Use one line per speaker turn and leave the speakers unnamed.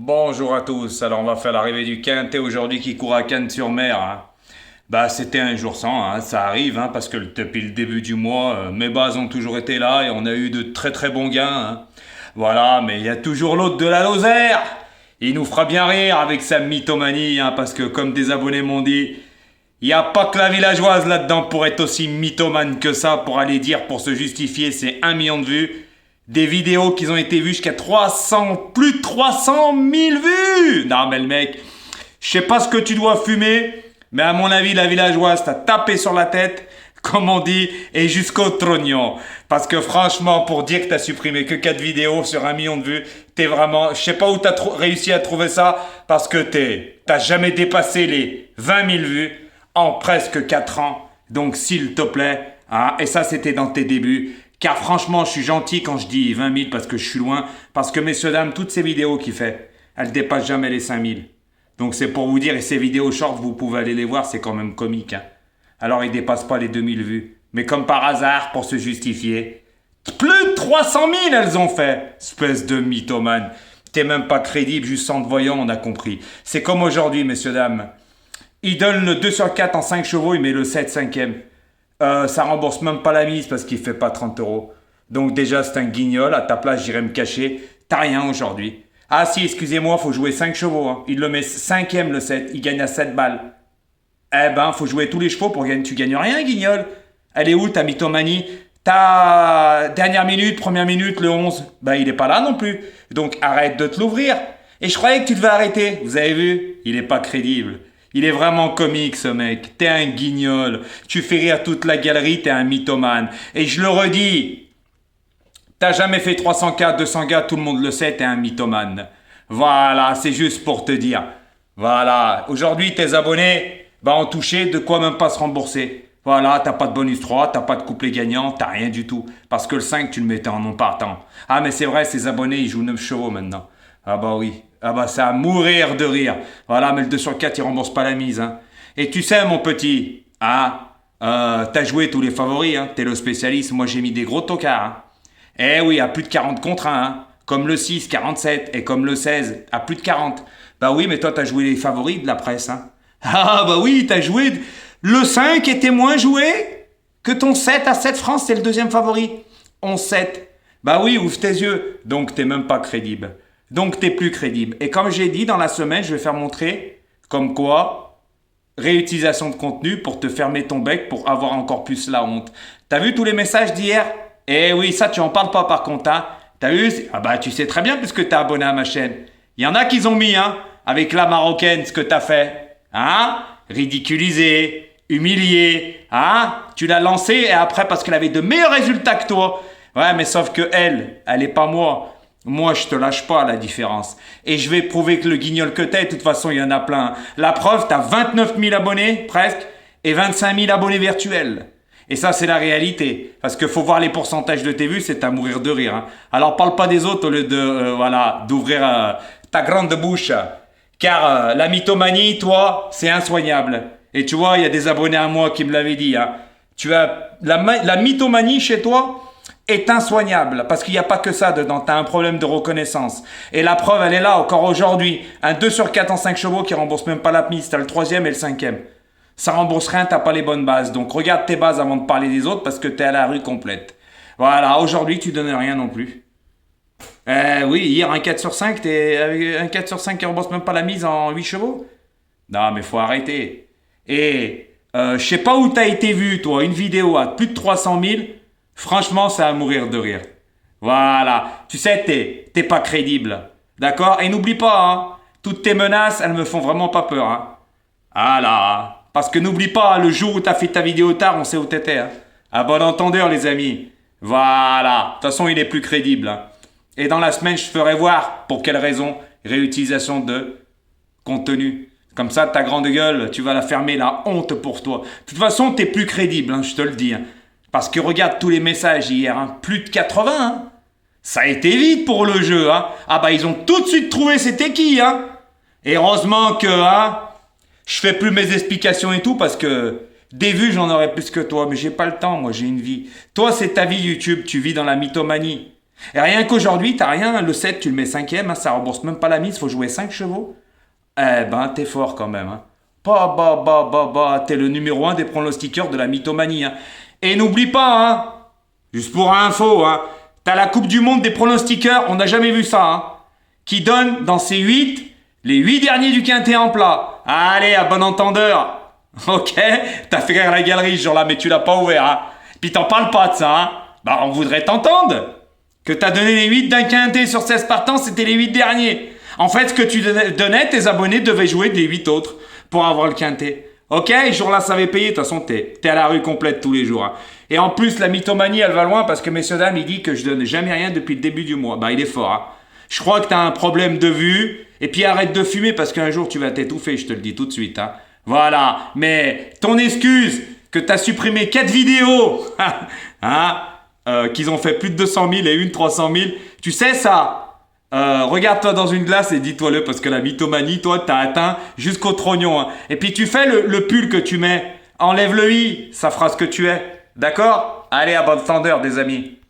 Bonjour à tous, alors on va faire l'arrivée du Quintet aujourd'hui qui court à Cannes-sur-Mer. Bah c'était un jour sans, ça arrive, parce que depuis le début du mois, mes bases ont toujours été là et on a eu de très très bons gains. Voilà, mais il y a toujours l'autre de la Lozère. Il nous fera bien rire avec sa mythomanie, parce que comme des abonnés m'ont dit, il n'y a pas que la villageoise là-dedans pour être aussi mythomane que ça, pour aller dire, pour se justifier, c'est 1 million de vues. Des vidéos qui ont été vues jusqu'à 300, plus de 300 000 vues. Non mais le mec, je sais pas ce que tu dois fumer, mais à mon avis la villageoise t'a tapé sur la tête, comme on dit, et jusqu'au trognon. Parce que franchement, pour dire que t'as supprimé que 4 vidéos sur 1 million de vues, t'es vraiment, je sais pas où t'as réussi à trouver ça, parce que t'as jamais dépassé les 20 000 vues en presque 4 ans. Donc s'il te plaît, et ça c'était dans tes débuts. Car franchement, je suis gentil quand je dis 20 000 parce que je suis loin. Parce que, messieurs, dames, toutes ces vidéos qu'il fait, elles dépassent jamais les 5 000. Donc c'est pour vous dire, et ces vidéos short, vous pouvez aller les voir, c'est quand même comique. Alors, ils dépassent pas les 2000 vues. Mais comme par hasard, pour se justifier, plus de 300 000 elles ont fait. Espèce de mythomane. T'es même pas crédible, juste en te voyant, on a compris. C'est comme aujourd'hui, messieurs, dames. Il donne le 2 sur 4 en 5 chevaux, il met le 7 cinquième. Ça rembourse même pas la mise parce qu'il fait pas 30 euros. Donc déjà c'est un guignol, à ta place j'irai me cacher. T'as rien aujourd'hui. Ah si, excusez-moi, faut jouer 5 chevaux. Il le met 5ème le 7, il gagne à 7 balles. Eh ben, faut jouer tous les chevaux pour gagner. Tu gagnes rien, guignol. Elle est où ta mythomanie? Ta dernière minute, première minute, le 11. Ben il est pas là non plus. Donc arrête de te l'ouvrir. Et je croyais que tu devais arrêter. Vous avez vu? Il est pas crédible. Il est vraiment comique ce mec, t'es un guignol, tu fais rire toute la galerie, t'es un mythomane. Et je le redis, t'as jamais fait 300K, 200K, tout le monde le sait, t'es un mythomane. Voilà, c'est juste pour te dire. Voilà, aujourd'hui tes abonnés ont touché de quoi même pas se rembourser. Voilà, t'as pas de bonus 3, t'as pas de couplet gagnant, t'as rien du tout. Parce que le 5, tu le mettais en non partant. Ah mais c'est vrai, ces abonnés, ils jouent 9 chevaux maintenant. Ah bah oui. Ah bah c'est à mourir de rire. Voilà, mais le 2 sur 4, il rembourse pas la mise. Et tu sais, mon petit, t'as joué tous les favoris, t'es le spécialiste. Moi, j'ai mis des gros tocards. Eh oui, à plus de 40 contre 1. Comme le 6, 47. Et comme le 16, à plus de 40. Bah oui, mais toi, t'as joué les favoris de la presse. Ah bah oui, t'as joué... Le 5 était moins joué que ton 7 à 7 francs, c'est le deuxième favori. 11-7. Bah oui, ouvre tes yeux. Donc, t'es même pas crédible. Donc, t'es plus crédible. Et comme j'ai dit, dans la semaine, je vais faire montrer comme quoi réutilisation de contenu pour te fermer ton bec pour avoir encore plus la honte. T'as vu tous les messages d'hier? Eh oui, ça, tu en parles pas par contre, T'as vu? Ah bah, tu sais très bien puisque t'es abonné à ma chaîne. Il y en a qui ont mis, avec la marocaine, ce que t'as fait. Ridiculisé, humilié, Tu l'as lancée et après, parce qu'elle avait de meilleurs résultats que toi. Ouais, mais sauf que elle est pas moi. Moi, je te lâche pas la différence. Et je vais prouver que le guignol que t'es, de toute façon, il y en a plein. La preuve, t'as 29 000 abonnés, presque, et 25 000 abonnés virtuels. Et ça, c'est la réalité. Parce qu'il faut voir les pourcentages de tes vues, c'est à mourir de rire. Alors, parle pas des autres au lieu de, d'ouvrir ta grande bouche. Car la mythomanie, toi, c'est insoignable. Et tu vois, il y a des abonnés à moi qui me l'avaient dit. Tu as la mythomanie chez toi est insoignable, parce qu'il n'y a pas que ça dedans, tu as un problème de reconnaissance. Et la preuve, elle est là, encore aujourd'hui. Un 2 sur 4 en 5 chevaux qui rembourse même pas la mise, tu as le 3e et le 5e. Ça rembourse rien, tu pas les bonnes bases. Donc regarde tes bases avant de parler des autres, parce que tu es à la rue complète. Voilà, aujourd'hui, tu donnes rien non plus. Oui, hier, un 4 sur 5, avec un 4 sur 5 qui rembourse même pas la mise en 8 chevaux. Non, mais faut arrêter. Et je sais pas où t'as été vu, toi, une vidéo à plus de 300 000. Franchement, ça va mourir de rire. Voilà. Tu sais, t'es pas crédible. D'accord? Et n'oublie pas, toutes tes menaces, elles me font vraiment pas peur. Ah là. Parce que n'oublie pas, le jour où t'as fait ta vidéo tard, on sait où t'étais. À bon entendeur, les amis. Voilà. De toute façon, il est plus crédible. Et dans la semaine, je ferai voir pour quelle raison réutilisation de contenu. Comme ça, ta grande gueule, tu vas la fermer, la honte pour toi. De toute façon, t'es plus crédible, je te le dis. Parce que regarde tous les messages hier, plus de 80. Ça a été vite pour le jeu. Ah bah ils ont tout de suite trouvé c'était qui. Et heureusement que je fais plus mes explications et tout parce que des vues j'en aurais plus que toi. Mais j'ai pas le temps, moi j'ai une vie. Toi c'est ta vie YouTube, tu vis dans la mythomanie. Et rien qu'aujourd'hui, t'as rien, le 7, tu le mets cinquième, hein, ça rembourse même pas la mise, faut jouer 5 chevaux. Eh ben, t'es fort quand même. Hein. T'es le numéro un des pronostiqueurs de la mythomanie. Hein. Et n'oublie pas, hein, juste pour info, hein, t'as la Coupe du Monde des pronostiqueurs, on n'a jamais vu ça, hein, qui donne dans ses 8 les 8 derniers du quintet en plat. Allez, à bon entendeur. Ok, t'as fait rire la galerie ce jour-là, mais tu l'as pas ouvert. Hein. Puis t'en parles pas de ça. Hein. Bah, on voudrait t'entendre. Que t'as donné les 8 d'un quintet sur 16 partants, c'était les 8 derniers. En fait, ce que tu donnais, tes abonnés devaient jouer des 8 autres pour avoir le quintet. Ok, ce jour-là, ça avait payé. De toute façon, t'es à la rue complète tous les jours. Hein. Et en plus, la mythomanie, elle va loin parce que, messieurs, dames, il dit que je donne jamais rien depuis le début du mois. Bah, il est fort. Hein. Je crois que t'as un problème de vue. Et puis, arrête de fumer parce qu'un jour, tu vas t'étouffer, je te le dis tout de suite. Hein. Voilà. Mais ton excuse que t'as supprimé 4 vidéos, hein, qu'ils ont fait plus de 200 000 et une 300 000, tu sais ça? Regarde-toi dans une glace et dis-toi-le parce que la mythomanie, toi, t'as atteint jusqu'au trognon. Hein. Et puis tu fais le pull que tu mets, enlève le i, ça fera ce que tu es. D'accord? Allez, à bonne entendeur, des amis.